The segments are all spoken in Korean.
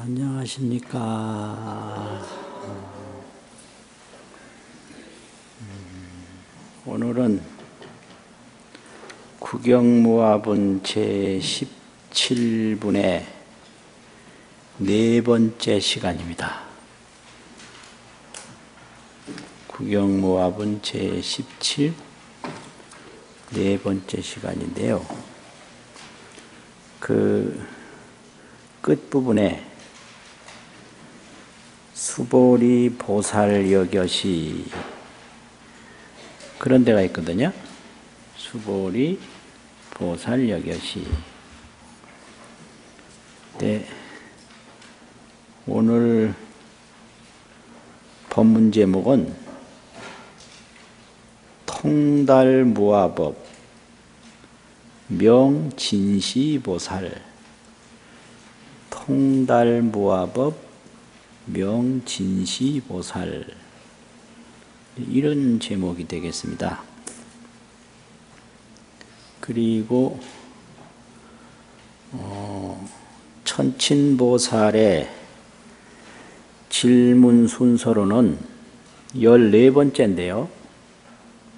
안녕하십니까. 오늘은 구경무화분 제17분의 네 번째 시간입니다. 구경무화분 제17 네 번째 시간인데요. 그 끝부분에 수보리 보살여겨시 그런 데가 있거든요. 수보리 보살여겨시. 네. 오늘 법문 제목은 통달무화법 명진시보살. 통달무화법 명진시보살, 이런 제목이 되겠습니다. 그리고 천친보살의 질문 순서로는 14번째인데요.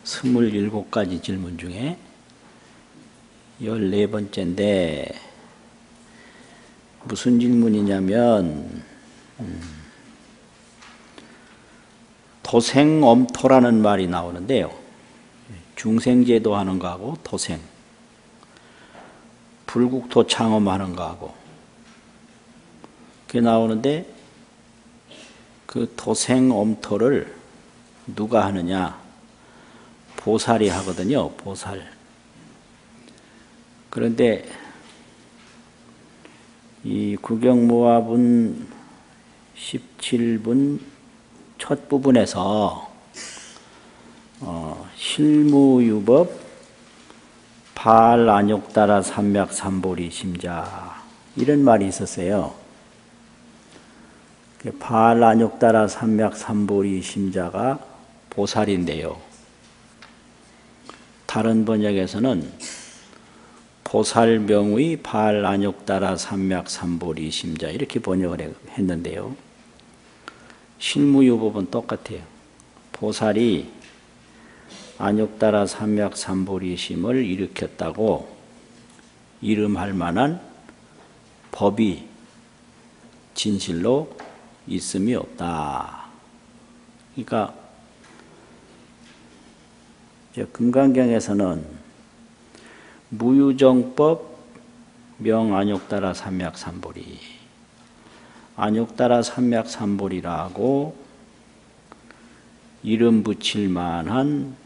27가지 질문 중에 14번째인데 무슨 질문이냐면 도생엄토라는 말이 나오는데요. 중생제도 하는 거하고 도생, 불국토 창엄하는 거하고 그게 나오는데 그 도생엄토를 누가 하느냐? 보살이 하거든요. 보살. 그런데 이 구경무화분 17분 첫 부분에서 실무유법 발안욕따라 삼맥삼보리 심자, 이런 말이 있었어요. 발안욕따라 삼맥삼보리 심자가 보살인데요. 다른 번역에서는 보살명의 발안욕따라 삼맥삼보리 심자, 이렇게 번역을 했는데요. 실무유법은 똑같아요. 보살이 안욕따라 삼맥삼보리심을 일으켰다고 이름할 만한 법이 진실로 있음이 없다. 그러니까 금강경에서는 무유정법 명안욕따라 삼맥삼보리, 안욕따라 삼맥삼보리라고 이름 붙일 만한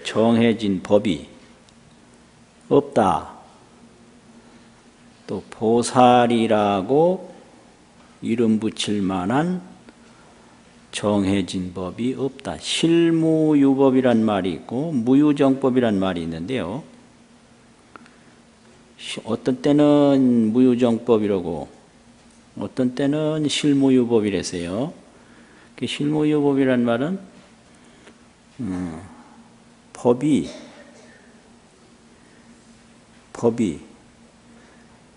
정해진 법이 없다. 또 보살이라고 이름 붙일 만한 정해진 법이 없다. 실무유법이란 말이 있고 무유정법이란 말이 있는데요. 어떤 때는 무유정법이라고 어떤 때는 실무유법이랬어요. 실무유법이란 말은 법이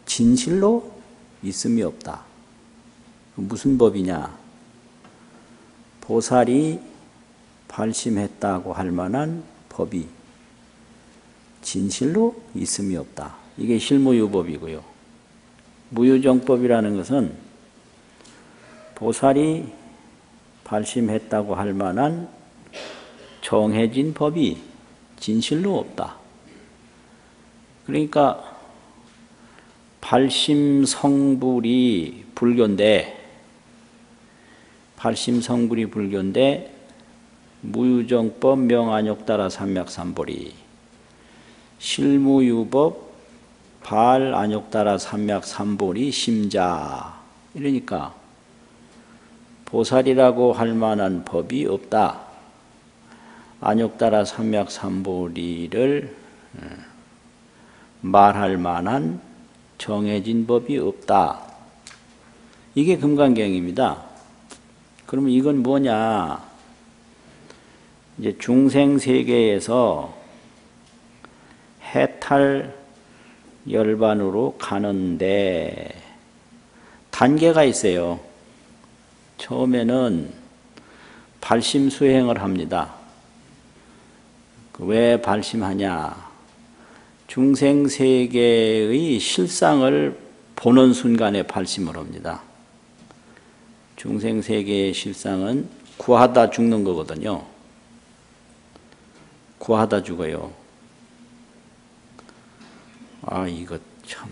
진실로 있음이 없다. 무슨 법이냐? 보살이 발심했다고 할 만한 법이 진실로 있음이 없다. 이게 실무유법이고요. 무유정법이라는 것은 보살이 발심했다고 할 만한 정해진 법이 진실로 없다. 그러니까 발심성불이 불교인데 무유정법 명안욕따라 삼맥삼보리, 실무유법 발안욕따라 삼맥삼보리 심자, 이러니까 보살이라고 할 만한 법이 없다. 안욕따라 삼맥삼보리를 말할 만한 정해진 법이 없다. 이게 금강경입니다. 그러면 이건 뭐냐? 이제 중생세계에서 해탈 열반으로 가는데 단계가 있어요. 처음에는 발심수행을 합니다. 왜 발심하냐? 중생세계의 실상을 보는 순간에 발심을 합니다. 중생세계의 실상은 구하다 죽는 거거든요. 구하다 죽어요. 이거 참.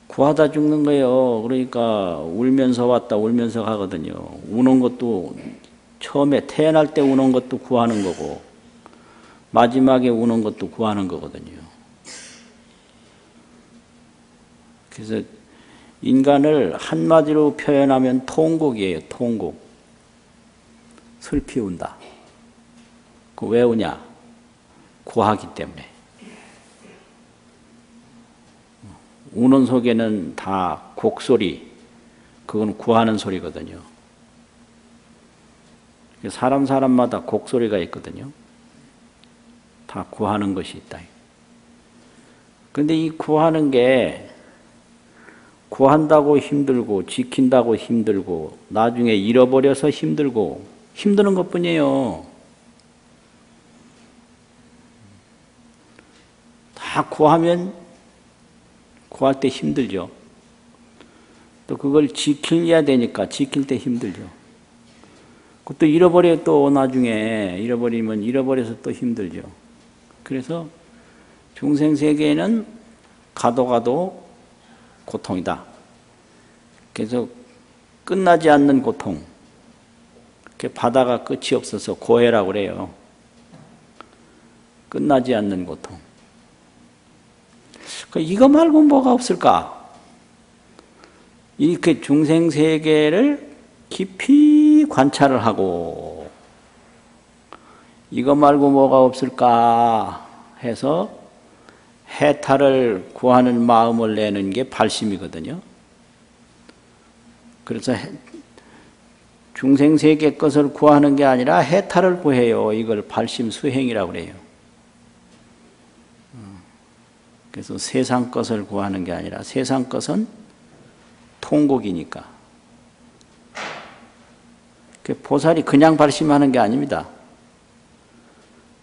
구하다 죽는 거예요. 그러니까 울면서 왔다 울면서 가거든요. 우는 것도 처음에 태어날 때 우는 것도 구하는 거고 마지막에 우는 것도 구하는 거거든요. 그래서 인간을 한마디로 표현하면 통곡이에요. 통곡. 슬피 운다. 왜 우냐? 구하기 때문에. 우는 속에는 다 곡소리, 그건 구하는 소리거든요. 사람마다 곡소리가 있거든요. 다 구하는 것이 있다. 그런데 이 구하는 게 구한다고 힘들고 지킨다고 힘들고 나중에 잃어버려서 힘들고 힘드는 것뿐이에요. 다 구하면 구할 때 힘들죠. 또 그걸 지켜야 되니까 지킬 때 힘들죠. 그것도 잃어버려 또 나중에 잃어버리면 잃어버려서 또 힘들죠. 그래서 중생세계에는 가도 고통이다. 그래서 끝나지 않는 고통. 바다가 끝이 없어서 고해라고 그래요. 끝나지 않는 고통. 이거 말고 뭐가 없을까? 이렇게 중생세계를 깊이 관찰을 하고 이거 말고 뭐가 없을까 해서 해탈을 구하는 마음을 내는 게 발심이거든요. 그래서 중생세계 것을 구하는 게 아니라 해탈을 구해요. 이걸 발심수행이라고 그래요. 그래서 세상 것을 구하는 게 아니라 세상 것은 통곡이니까. 보살이 그냥 발심하는 게 아닙니다.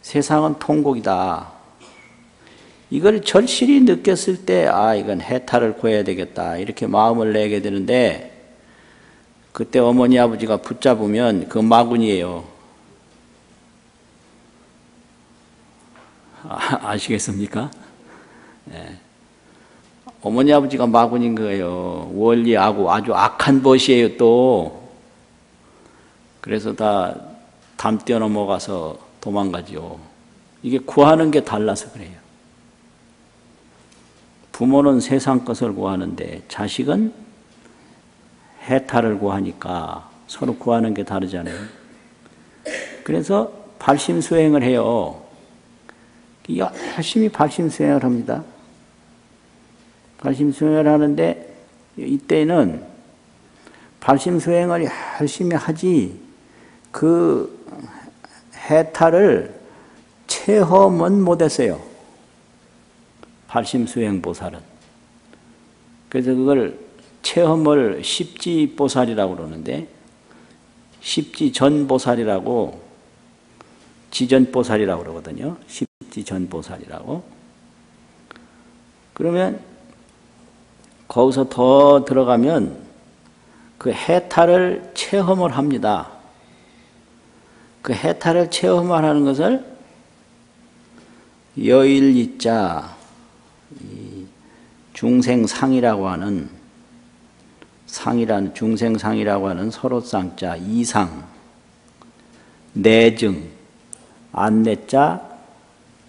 세상은 통곡이다. 이걸 절실히 느꼈을 때 이건 해탈을 구해야 되겠다 이렇게 마음을 내게 되는데 그때 어머니 아버지가 붙잡으면 그 마군이에요. 아시겠습니까? 네. 어머니 아버지가 마군인 거예요. 원리하고 아주 악한 벗이에요 또. 그래서 다 담 뛰어넘어가서 도망가죠. 이게 구하는 게 달라서 그래요. 부모는 세상 것을 구하는데 자식은 해탈을 구하니까 서로 구하는 게 다르잖아요. 그래서 발심수행을 해요. 열심히 발심수행을 합니다. 발심수행을 하는데 이때는 발심수행을 열심히 하지 그 해탈을 체험은 못했어요. 발심수행보살은. 그래서 그걸 체험을 십지보살이라고 그러는데 십지전보살이라고 지전보살이라고 그러거든요. 십지전보살이라고. 그러면 거기서 더 들어가면 그 해탈을 체험을 합니다. 그 해탈을 체험을 하는 것을 여일이자 중생상이라고 하는 상이라는 중생상이라고 하는 서로쌍자 이상 내증 안내자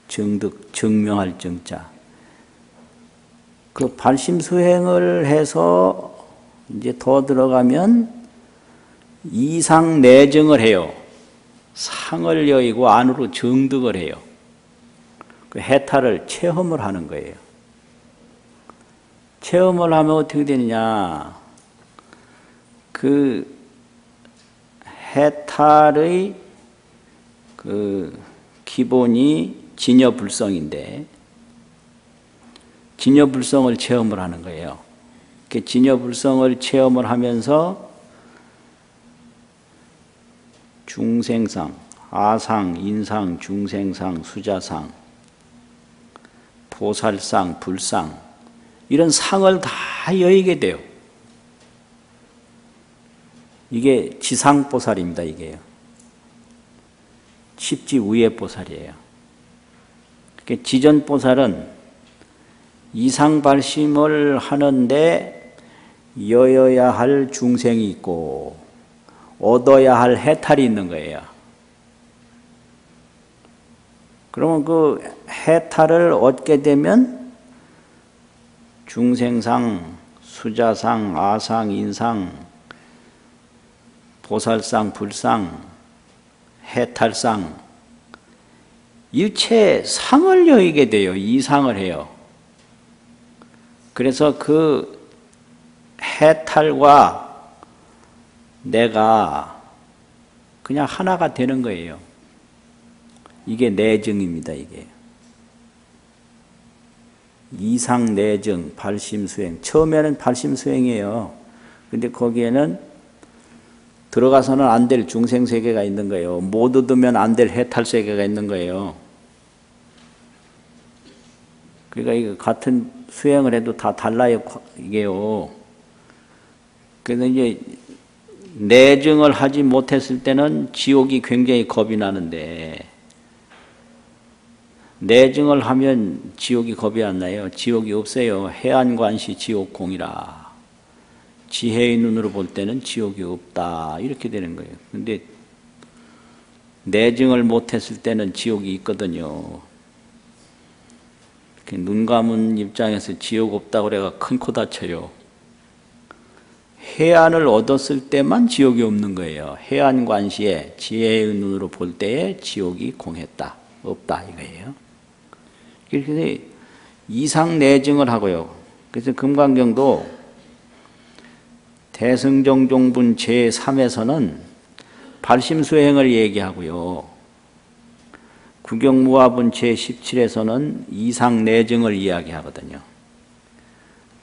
증득 증명할 증자 그 발심수행을 해서 이제 더 들어가면 이상 내증을 해요. 상을 여의고 안으로 증득을 해요. 그 해탈을 체험을 하는 거예요. 체험을 하면 어떻게 되느냐? 그 해탈의 그 기본이 진여불성인데 진여불성을 체험을 하는 거예요. 진여불성을 체험을 하면서 중생상, 아상, 인상, 중생상, 수자상, 보살상, 불상 이런 상을 다 여의게 돼요. 이게 지상보살입니다. 이게요. 십지우예보살이에요. 지전보살은 이상발심을 하는데 여여야 할 중생이 있고 얻어야 할 해탈이 있는 거예요. 그러면 그 해탈을 얻게 되면 중생상, 수자상, 아상, 인상, 보살상, 불상, 해탈상 일체 상을 여기게 돼요. 이상을 해요. 그래서 그 해탈과 내가 그냥 하나가 되는 거예요. 이게 내증입니다. 이게 이상 내증 발심수행. 처음에는 발심수행이에요. 근데 거기에는 들어가서는 안 될 중생세계가 있는 거예요. 못 얻으면 안 될 해탈세계가 있는 거예요. 그러니까 이거 같은 수행을 해도 다 달라요. 이게요. 그래서 이제 내증을 하지 못했을 때는 지옥이 굉장히 겁이 나는데 내증을 하면 지옥이 겁이 안 나요. 지옥이 없어요. 해안관시 지옥공이라. 지혜의 눈으로 볼 때는 지옥이 없다. 이렇게 되는 거예요. 근데 내증을 못했을 때는 지옥이 있거든요. 눈 감은 입장에서 지옥 없다고 그래가 큰 코 다쳐요. 해안을 얻었을 때만 지옥이 없는 거예요. 해안관시에 지혜의 눈으로 볼 때에 지옥이 공했다. 없다 이거예요. 그래서 이상 내증을 하고요. 그래서 금강경도 대승정종분 제3에서는 발심수행을 얘기하고요. 구경무화분 제17에서는 이상 내증을 이야기하거든요.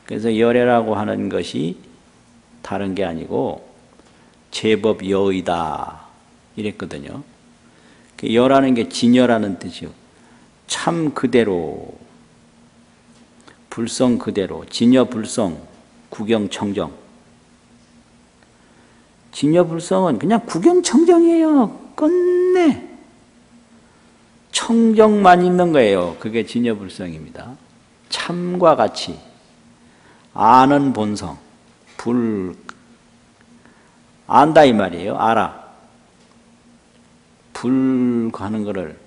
그래서 열애라고 하는 것이 다른 게 아니고 제법 여의다 이랬거든요. 여라는 게 진여라는 뜻이요. 참 그대로, 불성 그대로, 진여불성, 구경청정. 진여불성은 그냥 구경청정이에요. 끝내. 청정만 있는 거예요. 그게 진여불성입니다. 참과 같이 아는 본성, 안다 이 말이에요. 알아. 하는 거를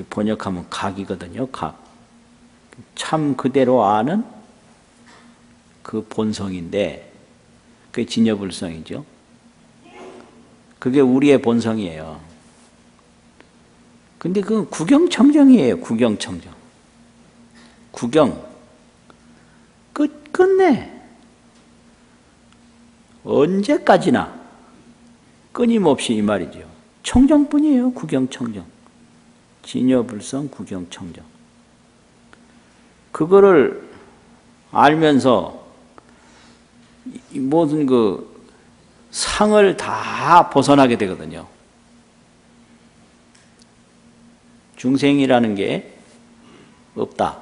번역하면 각이거든요. 각. 참 그대로 아는 그 본성인데 그게 진여불성이죠. 그게 우리의 본성이에요. 근데 그건 구경청정이에요. 구경청정. 구경. 끝내. 언제까지나 끊임없이 이 말이죠. 청정뿐이에요. 구경청정. 진여불성 구경청정. 그거를 알면서 모든 그 상을 다 벗어나게 되거든요. 중생이라는 게 없다.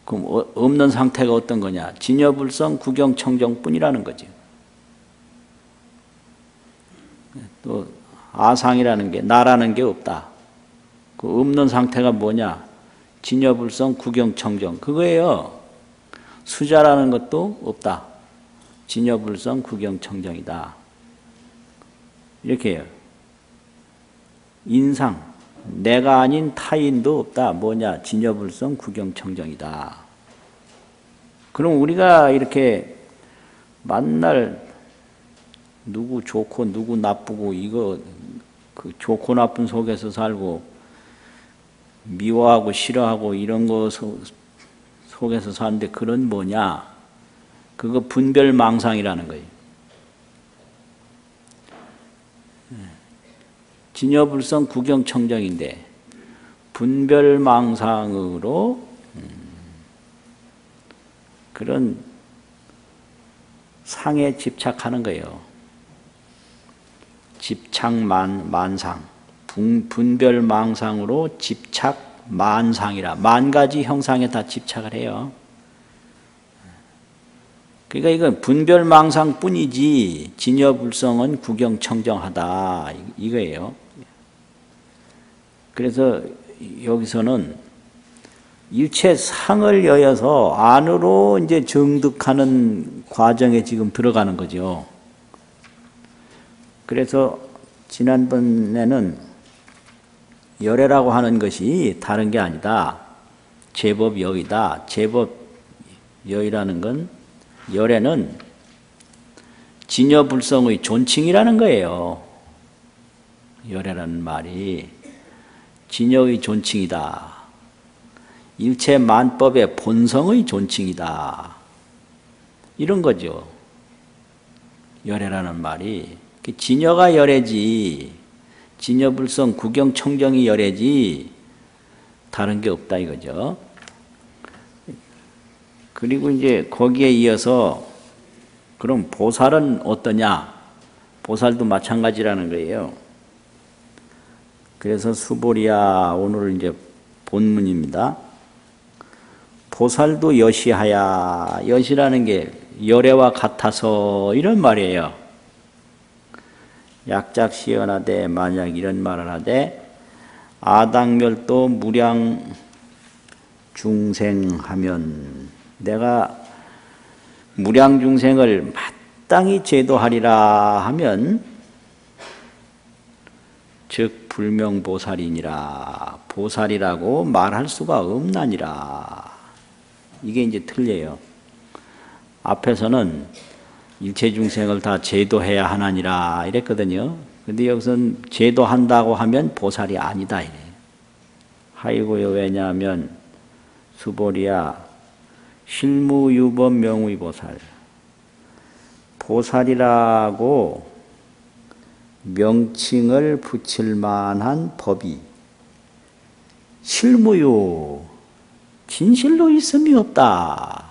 그럼 없는 상태가 어떤 거냐? 진여불성 구경청정뿐이라는 거죠. 또 아상이라는 게 나라는 게 없다. 그 없는 상태가 뭐냐? 진여불성 구경청정 그거예요. 수자라는 것도 없다. 진여불성 구경청정이다. 이렇게 해요. 인상 내가 아닌 타인도 없다. 뭐냐? 진여불성 구경청정이다. 그럼 우리가 이렇게 만날 누구 좋고 누구 나쁘고 이거 그 좋고 나쁜 속에서 살고 미워하고 싫어하고 이런 거 속에서 사는데 그런 뭐냐? 그거 분별망상이라는 거예요. 진여불성 구경청정인데 분별망상으로 그런 상에 집착하는 거예요. 집착만상, 분별망상으로 집착만상이라 만 가지 형상에 다 집착을 해요. 그러니까 이건 분별망상뿐이지 진여불성은 구경청정하다 이거예요. 그래서 여기서는 일체 상을 여여서 안으로 이제 정득하는 과정에 지금 들어가는 거죠. 그래서 지난번에는 열애라고 하는 것이 다른 게 아니다. 제법여의다. 제법여의라는 건 열애는 진여불성의 존칭이라는 거예요. 열애라는 말이 진여의 존칭이다. 일체 만법의 본성의 존칭이다. 이런 거죠. 열애라는 말이. 진여가 열애지, 진여불성 구경청정이 열애지, 다른 게 없다 이거죠. 그리고 이제 거기에 이어서, 그럼 보살은 어떠냐? 보살도 마찬가지라는 거예요. 그래서 수보리야, 오늘 이제 본문입니다. 보살도 여시하야. 여시라는 게 열애와 같아서 이런 말이에요. 약작 시연하되 만약 이런 말을 하되 아당멸도 무량 중생하면 내가 무량 중생을 마땅히 제도하리라 하면 즉 불명보살이니라. 보살이라고 말할 수가 없나니라. 이게 이제 틀려요. 앞에서는 일체 중생을 다 제도해야 하나니라 이랬거든요. 근데 여기서는 제도한다고 하면 보살이 아니다 이래. 하이고요. 왜냐하면 수보리야 실무유법 명의 보살. 보살이라고 명칭을 붙일 만한 법이 실무유 진실로 있음이 없다.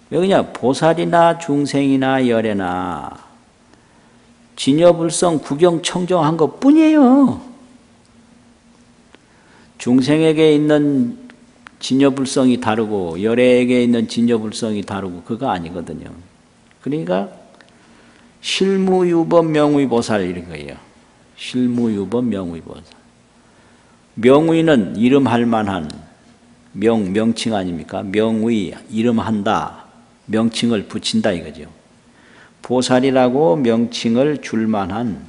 왜 그러냐? 보살이나 중생이나 열애나 진여불성 구경청정한 것 뿐이에요. 중생에게 있는 진여불성이 다르고 열애에게 있는 진여불성이 다르고 그거 아니거든요. 그러니까 실무유법 명의보살 이런 거예요. 실무유법 명의보살. 명의는 이름할 만한 명칭 아닙니까? 명의, 이름한다. 명칭을 붙인다 이거죠. 보살이라고 명칭을 줄 만한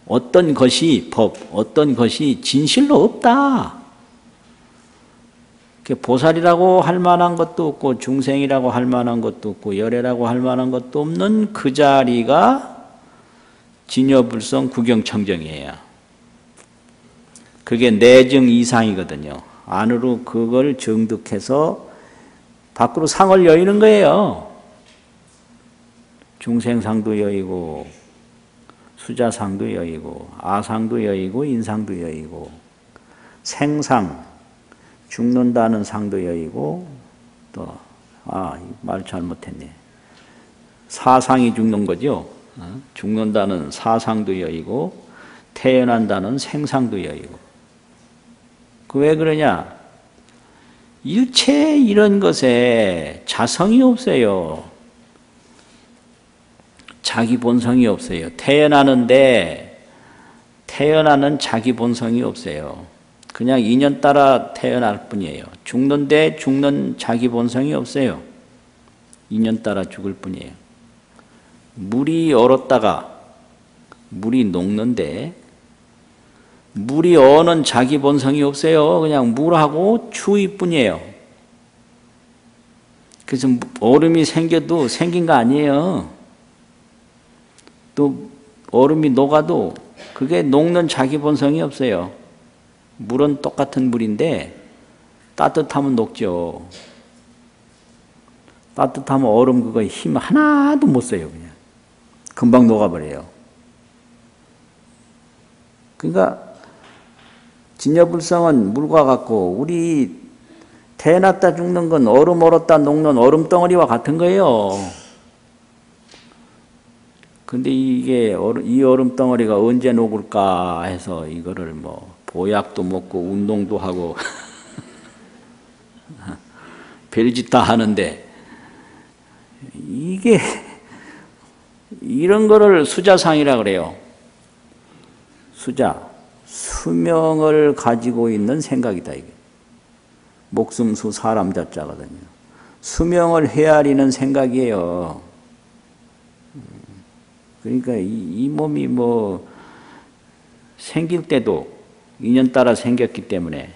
어떤 것이 법, 어떤 것이 진실로 없다. 보살이라고 할 만한 것도 없고 중생이라고 할 만한 것도 없고 열애라고 할 만한 것도 없는 그 자리가 진여불성 구경청정이에요. 그게 내증 이상이거든요. 안으로 그걸 정득해서 밖으로 상을 여의는 거예요. 중생상도 여의고 수자상도 여의고 아상도 여의고 인상도 여의고 생상 죽는다는 상도 여의고 또 말 잘못했네. 사상이 죽는 거죠. 죽는다는 사상도 여의고 태어난다는 생상도 여의고. 그 왜 그러냐? 일체 이런 것에 자성이 없어요. 자기 본성이 없어요. 태어나는데 태어나는 자기 본성이 없어요. 그냥 인연 따라 태어날 뿐이에요. 죽는데 죽는 자기 본성이 없어요. 인연 따라 죽을 뿐이에요. 물이 얼었다가 물이 녹는데 물이 어는 자기 본성이 없어요. 그냥 물하고 추위 뿐이에요. 그래서 얼음이 생겨도 생긴 거 아니에요. 또 얼음이 녹아도 그게 녹는 자기 본성이 없어요. 물은 똑같은 물인데 따뜻하면 녹죠. 따뜻하면 얼음 그거 힘 하나도 못 써요. 그냥 금방 녹아버려요. 그러니까 진여불성은 물과 같고 우리 태어났다 죽는 건 얼음 얼었다 녹는 얼음덩어리와 같은 거예요. 근데 이게 이 얼음덩어리가 언제 녹을까 해서 이거를 뭐 보약도 먹고 운동도 하고 별짓 다 하는데 이게 이런 거를 수자상이라 그래요. 수자, 수명을 가지고 있는 생각이다 이게. 목숨수 사람 자자거든요. 수명을 헤아리는 생각이에요. 그러니까 이 몸이 뭐 생길 때도 인연 따라 생겼기 때문에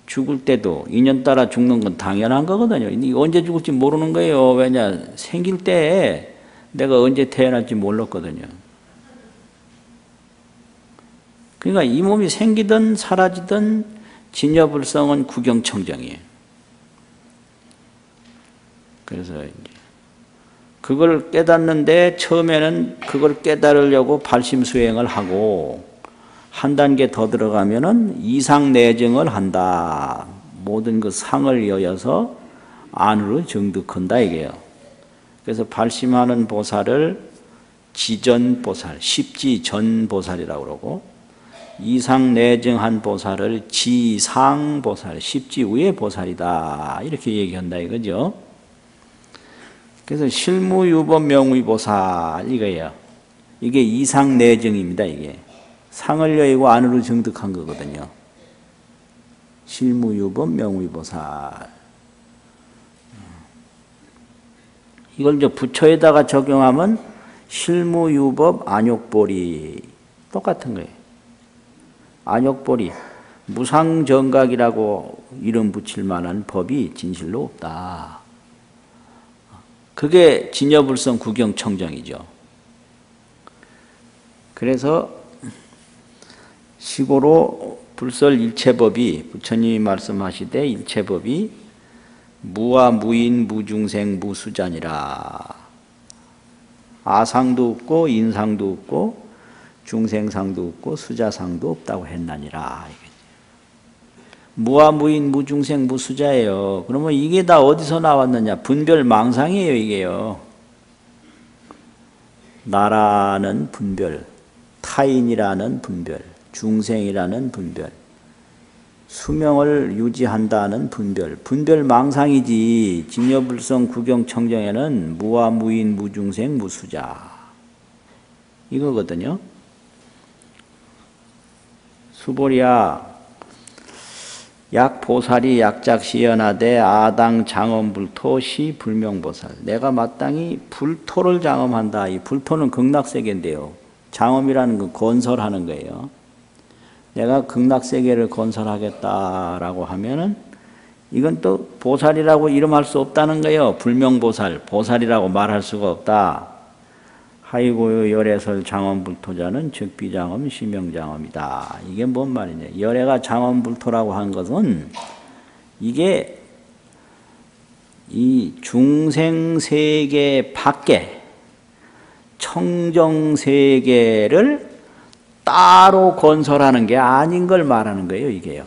죽을 때도 인연 따라 죽는 건 당연한 거거든요. 언제 죽을지 모르는 거예요. 왜냐? 생길 때 내가 언제 태어날지 몰랐거든요. 그러니까 이 몸이 생기든 사라지든 진여불성은 구경청정이에요. 그래서 이제 그걸 깨닫는데 처음에는 그걸 깨달으려고 발심수행을 하고 한 단계 더 들어가면은 이상내증을 한다. 모든 그 상을 여여서 안으로 정득한다 이게요. 그래서 발심하는 보살을 지전보살, 십지전보살이라고 그러고 이상내증한 보살을 지상보살, 십지위의 보살이다. 이렇게 얘기한다 이거죠. 그래서 실무유법명의보살 이거예요. 이게 이상내증입니다. 이게 상을 여의고 안으로 정득한 거거든요. 실무유법명의보살. 이걸 이제 부처에다가 적용하면 실무유법 안욕보리 똑같은 거예요. 안욕보리 무상정각이라고 이름 붙일 만한 법이 진실로 없다. 그게 진여불성 구경청정이죠. 그래서 시고로 불설 일체법이 부처님이 말씀하시되 일체법이 무와 무인 무중생 무수자니라. 아상도 없고 인상도 없고 중생상도 없고 수자상도 없다고 했나니라. 무와 무인 무중생 무수자예요. 그러면 이게 다 어디서 나왔느냐? 분별 망상이에요 이게요. 나라는 분별, 타인이라는 분별, 중생이라는 분별, 수명을 유지한다는 분별, 분별 망상이지. 진여불성 구경청정에는 무와 무인 무중생 무수자 이거거든요. 수보리야, 약보살이 약작시연하되 아당 장엄불토 시 불명보살. 내가 마땅히 불토를 장엄한다. 이 불토는 극락세계인데요. 장엄이라는 건 건설하는 거예요. 내가 극락세계를 건설하겠다라고 하면은 이건 또 보살이라고 이름할 수 없다는 거예요. 불명보살, 보살이라고 말할 수가 없다. 하이고요 열애설 장엄불토자는 즉비장엄 시명장엄이다. 이게 뭔 말이냐? 열애가 장엄불토라고 한 것은 이게 이 중생세계 밖에 청정세계를 따로 건설하는 게 아닌 걸 말하는 거예요, 이게요.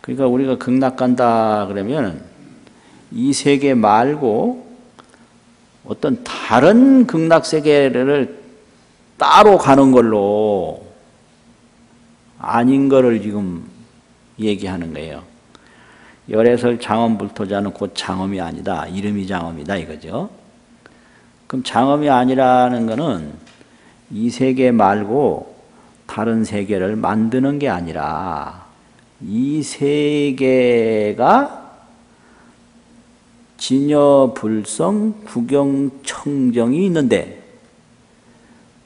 그러니까 우리가 극락 간다 그러면 이 세계 말고 어떤 다른 극락세계를 따로 가는 걸로 아닌 거를 지금 얘기하는 거예요. 열애설 장엄불토자는 곧 장엄이 아니다. 이름이 장엄이다 이거죠. 그럼 장엄이 아니라는 거는 이 세계 말고 다른 세계를 만드는 게 아니라 이 세계가 진여불성 구경청정이 있는데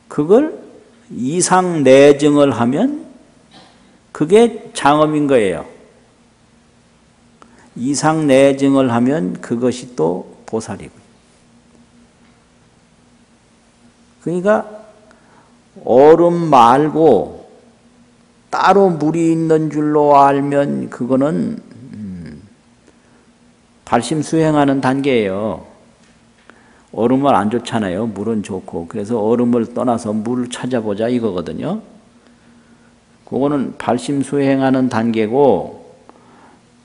그걸 이상내증을 하면 그게 장엄인 거예요. 이상내증을 하면 그것이 또 보살이고. 그러니까 얼음 말고 따로 물이 있는 줄로 알면 그거는 발심 수행하는 단계예요. 얼음은 안 좋잖아요. 물은 좋고. 그래서 얼음을 떠나서 물을 찾아보자 이거거든요. 그거는 발심 수행하는 단계고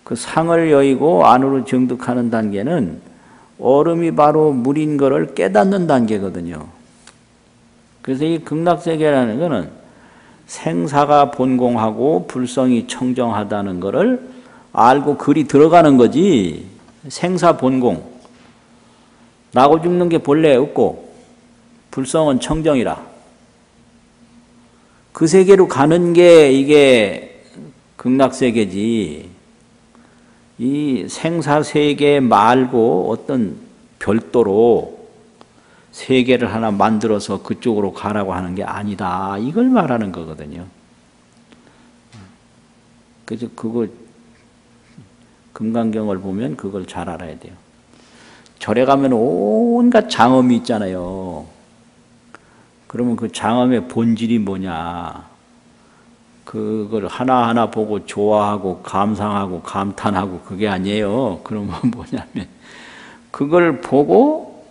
그 상을 여의고 안으로 정득하는 단계는 얼음이 바로 물인 것을 깨닫는 단계거든요. 그래서 이 극락세계라는 것은 생사가 본공하고 불성이 청정하다는 것을 알고 글이 들어가는 거지. 생사 본공, 나고 죽는 게 본래 없고 불성은 청정이라. 그 세계로 가는 게 이게 극락세계지. 이 생사세계 말고 어떤 별도로 세계를 하나 만들어서 그쪽으로 가라고 하는 게 아니다. 이걸 말하는 거거든요. 그래서 그거 금강경을 보면 그걸 잘 알아야 돼요. 절에 가면 온갖 장엄이 있잖아요. 그러면 그 장엄의 본질이 뭐냐? 그걸 하나하나 보고 좋아하고 감상하고 감탄하고 그게 아니에요. 그러면 뭐냐면 그걸 보고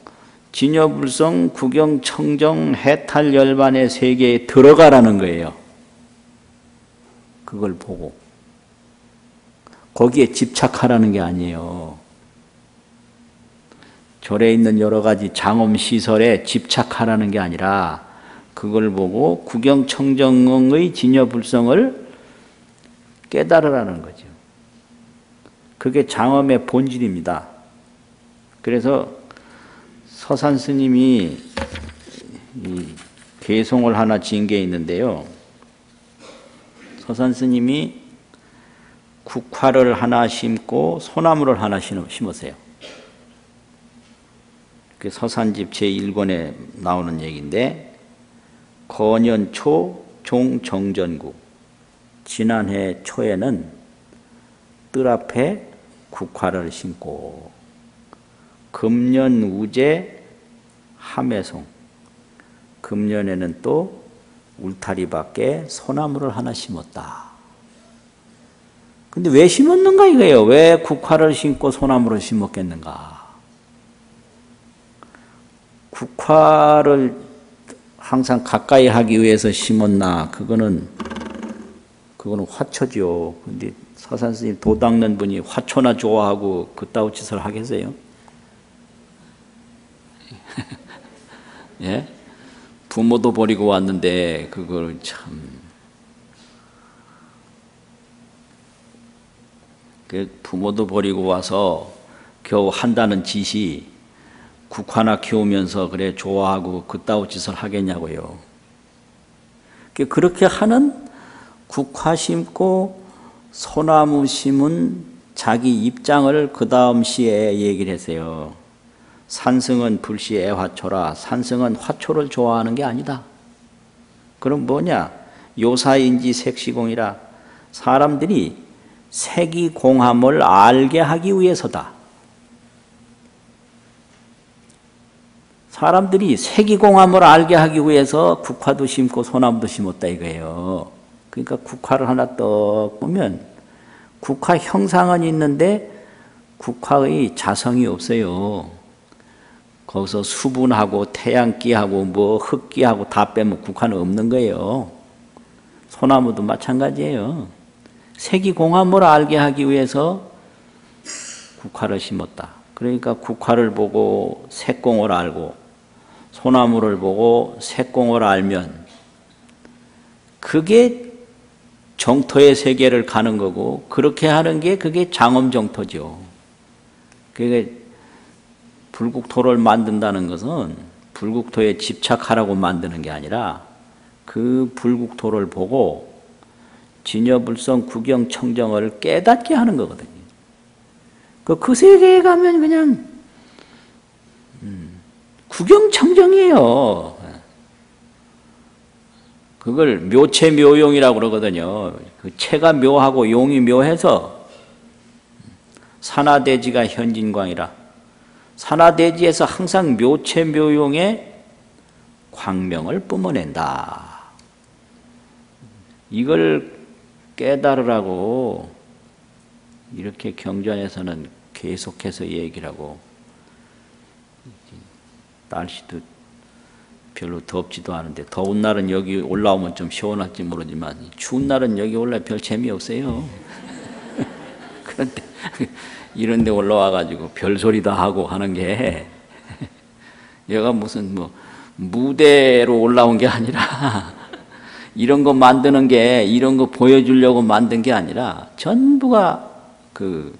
진여불성 구경청정 해탈열반의 세계에 들어가라는 거예요. 그걸 보고 거기에 집착하라는 게 아니에요. 절에 있는 여러 가지 장엄시설에 집착하라는 게 아니라 그걸 보고 구경청정의 진여불성을 깨달으라는 거죠. 그게 장엄의 본질입니다. 그래서 서산 스님이 이 개송을 하나 지은 게 있는데요. 서산 스님이 국화를 하나 심고 소나무를 하나 심으세요. 그 서산집 제1권에 나오는 얘기인데 거년초 종정전구 지난해 초에는 뜰 앞에 국화를 심고 금년 우제 함해송 금년에는 또 울타리 밖에 소나무를 하나 심었다. 근데 왜 심었는가 이거예요. 왜 국화를 심고 소나무를 심었겠는가. 국화를 항상 가까이 하기 위해서 심었나? 그거는 화초죠. 근데 서산 스님 도 닦는 분이 화초나 좋아하고 그따위 짓을 하겠어요? 예? 부모도 버리고 왔는데 그걸 참 부모도 버리고 와서 겨우 한다는 짓이 국화나 키우면서 그래 좋아하고 그따위 짓을 하겠냐고요. 그렇게 하는 국화 심고 소나무 심은 자기 입장을 그 다음 시에 얘기를 했어요. 산승은 불시 애화초라. 산승은 화초를 좋아하는 게 아니다. 그럼 뭐냐? 요사인지 색시공이라. 사람들이 색이 공함을 알게 하기 위해서다. 사람들이 색이공함을 알게 하기 위해서 국화도 심고 소나무도 심었다 이거예요. 그러니까 국화를 하나 떡 보면 국화 형상은 있는데 국화의 자성이 없어요. 거기서 수분하고 태양기하고 뭐 흙기하고 다 빼면 국화는 없는 거예요. 소나무도 마찬가지예요. 색이공함을 알게 하기 위해서 국화를 심었다. 그러니까 국화를 보고 색공을 알고 소나무를 보고 색공을 알면 그게 정토의 세계를 가는 거고 그렇게 하는 게 그게 장엄정토죠. 그게 불국토를 만든다는 것은 불국토에 집착하라고 만드는 게 아니라 그 불국토를 보고 진여불성 구경청정을 깨닫게 하는 거거든요. 그 세계에 가면 그냥 구경청정이에요. 그걸 묘체묘용이라고 그러거든요. 그 체가 묘하고 용이 묘해서 산하대지가 현진광이라. 산하대지에서 항상 묘체묘용의 광명을 뿜어낸다. 이걸 깨달으라고 이렇게 경전에서는 계속해서 얘기를 하고 날씨도 별로 덥지도 않은데 더운 날은 여기 올라오면 좀 시원할지 모르지만 추운 날은 여기 올라 별 재미없어요. 이런 데 올라와가지고 별소리도 하고 하는 게 얘가 무슨 뭐 무대로 올라온 게 아니라 이런 거 만드는 게 이런 거 보여주려고 만든 게 아니라 전부가 그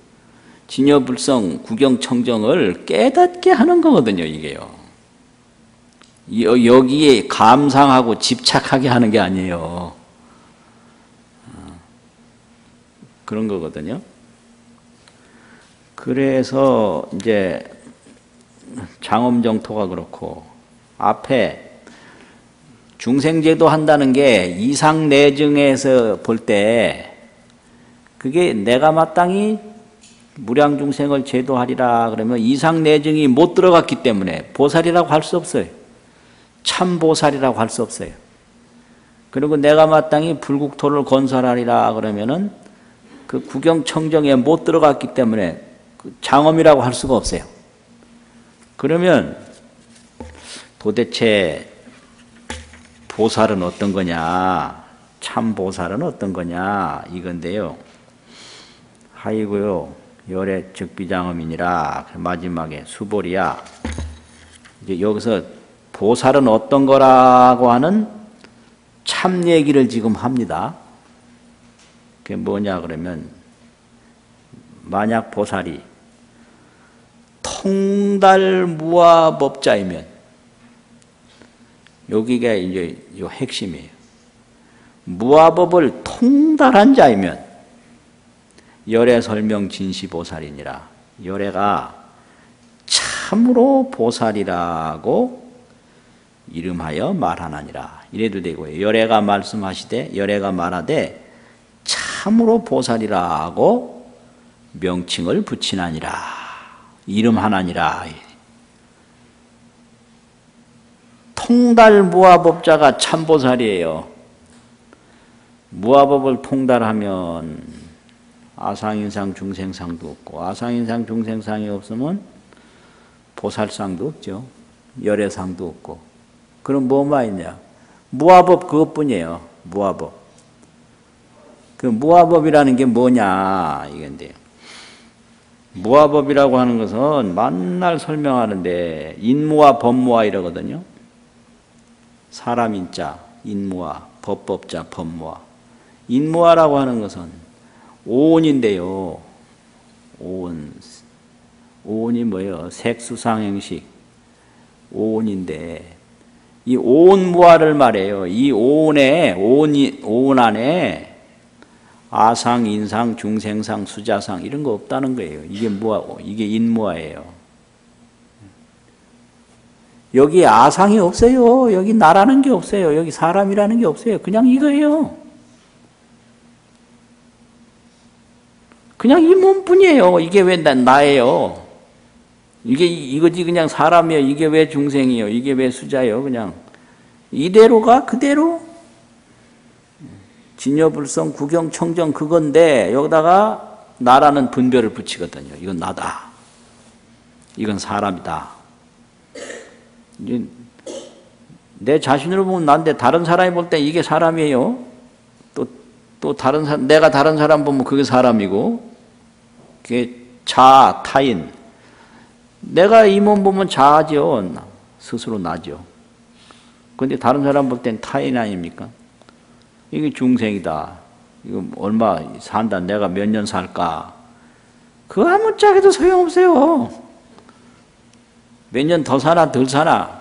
진여불성 구경청정을 깨닫게 하는 거거든요, 이게요. 여기에 감상하고 집착하게 하는 게 아니에요. 그런 거거든요. 그래서 이제 장엄정토가 그렇고 앞에 중생제도 한다는 게 이상내증에서 볼 때 그게 내가 마땅히 무량중생을 제도하리라 그러면 이상내증이 못 들어갔기 때문에 보살이라고 할 수 없어요. 참보살이라고 할 수 없어요. 그리고 내가 마땅히 불국토를 건설하리라 그러면은 그 구경청정에 못 들어갔기 때문에 장엄이라고 할 수가 없어요. 그러면 도대체 보살은 어떤 거냐, 참보살은 어떤 거냐 이건데요. 하이고요 열애 즉비장엄이니라 마지막에 수보리야. 이제 여기서 보살은 어떤 거라고 하는 참 얘기를 지금 합니다. 그게 뭐냐 그러면 만약 보살이 통달무아법자이면 여기가 이제 요 핵심이에요. 무아법을 통달한 자이면 열애 설명 진시보살이니라. 열애가 참으로 보살이라고 이름하여 말하나니라. 이래도 되고요. 열애가 말씀하시되 열애가 말하되 참으로 보살이라고 명칭을 붙이나니라. 이름하나니라. 통달무아법자가 참보살이에요. 무아법을 통달하면 아상인상 중생상도 없고 아상인상 중생상이 없으면 보살상도 없죠. 열애상도 없고. 그럼 뭐가 있냐? 무아법 그것뿐이에요. 무아법. 그 무아법이라는 게 뭐냐 이건데요. 무아법이라고 하는 것은 만날 설명하는데 인무아 법무아 이러거든요. 사람 인자 인무아, 법법자 법무아. 인무아라고 하는 것은 오온인데요. 오온. 오온이 뭐예요? 색수상행식. 오온인데 이 오온무아를 말해요. 이 오온에 오온 안에 아상, 인상, 중생상, 수자상 이런 거 없다는 거예요. 이게 무아고 이게 인무아예요. 여기 아상이 없어요. 여기 나라는 게 없어요. 여기 사람이라는 게 없어요. 그냥 이거예요. 그냥 이 몸뿐이에요. 이게 왜 나예요? 이거지 그냥 사람이에요. 이게 왜 중생이에요? 이게 왜 수자예요? 그냥 이대로가 그대로 진여불성 구경청정 그건데 여기다가 나라는 분별을 붙이거든요. 이건 나다. 이건 사람이다. 내 자신으로 보면 난데 다른 사람이 볼 때 이게 사람이에요. 또 다른 사람, 내가 다른 사람 보면 그게 사람이고 그게 자, 타인. 내가 이 몸 보면 자죠. 스스로 나죠. 그런데 다른 사람 볼 땐 타인 아닙니까? 이게 중생이다. 이거 얼마 산다. 내가 몇 년 살까? 그거 아무짝에도 소용없어요. 몇 년 더 사나 덜 사나.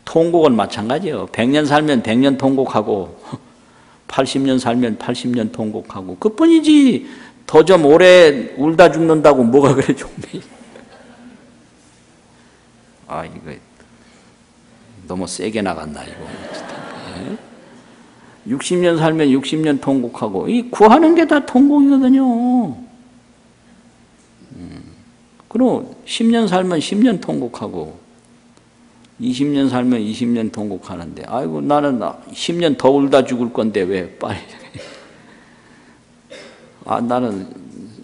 통곡은 마찬가지예요. 100년 살면 100년 통곡하고 80년 살면 80년 통곡하고 그뿐이지. 더 좀 오래 울다 죽는다고 뭐가 그래 좋네. 아 이거 너무 세게 나갔나 이거. 60년 살면 60년 통곡하고 이 구하는 게 다 통곡이거든요. 그럼 10년 살면 10년 통곡하고 20년 살면 20년 통곡하는데 아이고 나는 10년 더 울다 죽을 건데 왜 빨리 나는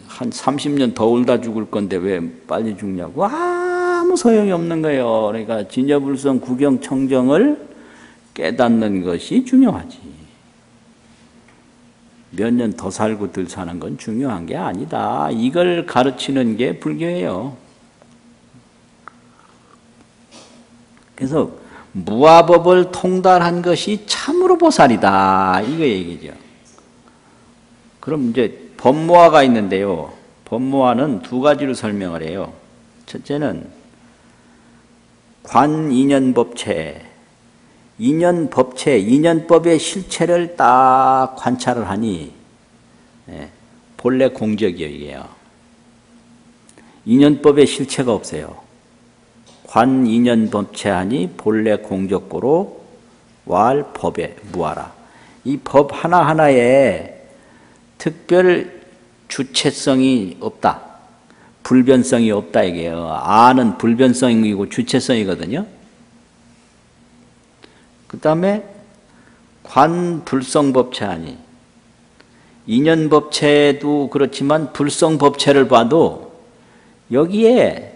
한 30년 더 울다 죽을 건데 왜 빨리 죽냐고 아무 소용이 없는 거예요. 그러니까 진여불성 구경청정을 깨닫는 것이 중요하지. 몇 년 더 살고 덜 사는 건 중요한 게 아니다. 이걸 가르치는 게 불교예요. 그래서 무아법을 통달한 것이 참으로 보살이다. 이거 얘기죠. 그럼 이제 법무화가 있는데요. 법무화는 두 가지로 설명을 해요. 첫째는 관인연법체. 인연법체, 인연법의 실체를 딱 관찰을 하니 본래 공적이에요. 이게요. 인연법의 실체가 없어요. 관인연법체하니 본래 공적고로 왈 법에 무아라. 이 법 하나하나에 특별 주체성이 없다. 불변성이 없다 이게요. 아는 불변성이고 주체성이거든요. 그 다음에 관불성법체하니 인연법체도 그렇지만 불성법체를 봐도 여기에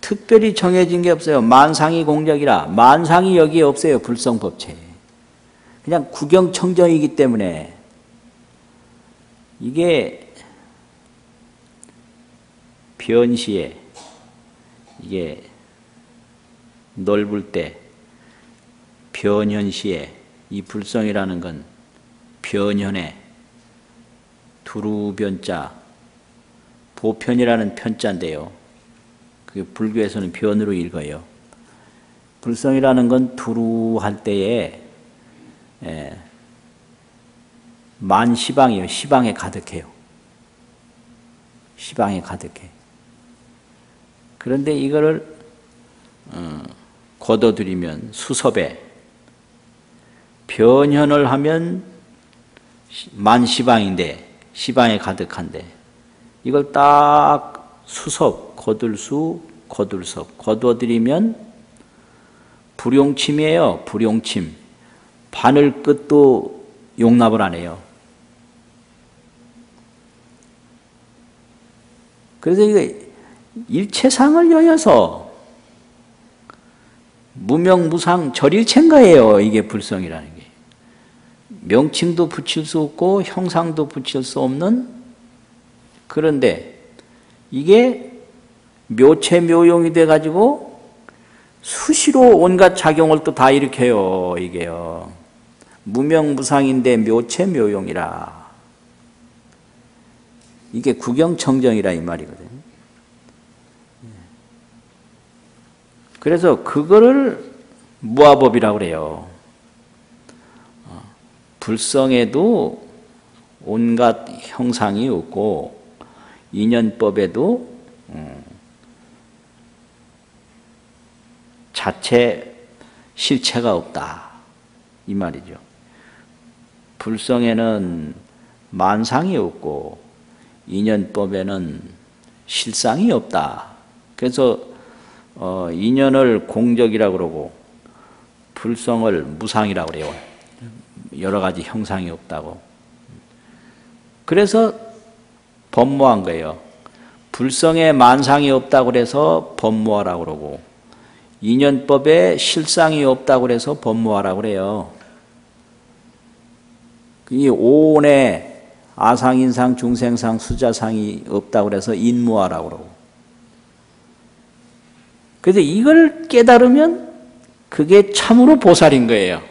특별히 정해진 게 없어요. 만상이 공적이라 만상이 여기에 없어요. 불성법체. 그냥 구경청정이기 때문에 이게 변시에 이게 넓을 때 변현시에 이 불성이라는 건 변현에 두루변자 보편이라는 편자인데요. 그게 불교에서는 변으로 읽어요. 불성이라는 건 두루할 때에 만시방이에요. 시방에 가득해요. 시방에 가득해. 그런데 이거를 걷어들이면 수섭에 변현을 하면 만시방인데 시방에 가득한데 이걸 딱 수섭, 거들수, 거들섭 걷어들이면 불용침이에요. 불용침. 바늘 끝도 용납을 안 해요. 그래서 이거 일체상을 여여서 무명무상 절일체인가예요. 이게 불성이라는 게. 명칭도 붙일 수 없고 형상도 붙일 수 없는 그런데 이게 묘체묘용이 돼가지고 수시로 온갖 작용을 또 다 일으켜요. 이게요. 무명무상인데 묘체묘용이라. 이게 구경청정이라 이 말이거든요. 그래서 그거를 무아법이라고 그래요. 불성에도 온갖 형상이 없고 인연법에도 자체 실체가 없다. 이 말이죠. 불성에는 만상이 없고 인연법에는 실상이 없다. 그래서 인연을 공적이라고 그러고 불성을 무상이라고 그래요. 여러 가지 형상이 없다고. 그래서 법무한 거예요. 불성에 만상이 없다고 그래서 법무하라고 그러고 인연법에 실상이 없다고 그래서 법무하라고 그래요. 이 오온에 아상인상, 중생상, 수자상이 없다고 그래서 인무하라고 그러고. 그래서 이걸 깨달으면 그게 참으로 보살인 거예요.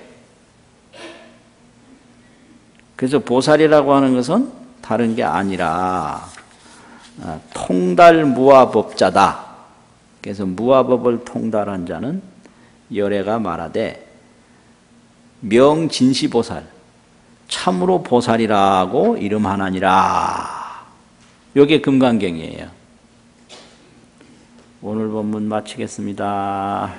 그래서 보살이라고 하는 것은 다른 게 아니라 통달무아법자다. 그래서 무아법을 통달한 자는 열애가 말하되 명진시보살, 참으로 보살이라고 이름하나니라. 이게 금강경이에요. 오늘 본문 마치겠습니다.